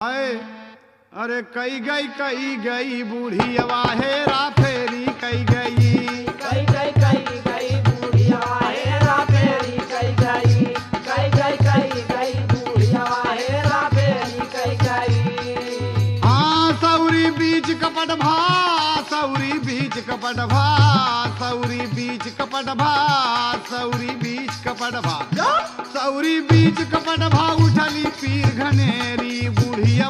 आए अरे कई गई बूढ़िया हेरा फेरी कई गई बूढ़िया हेरा फेरी कई बूढ़िया हेरा फेरी कई। हाँ सौरी बीच कपट भा सौरी बीच कपट भा सौरी बीच कपट भा सौरी बीच कपट भा सौरी बीच कपट भा उठली पीर घनेरी बूढ़िया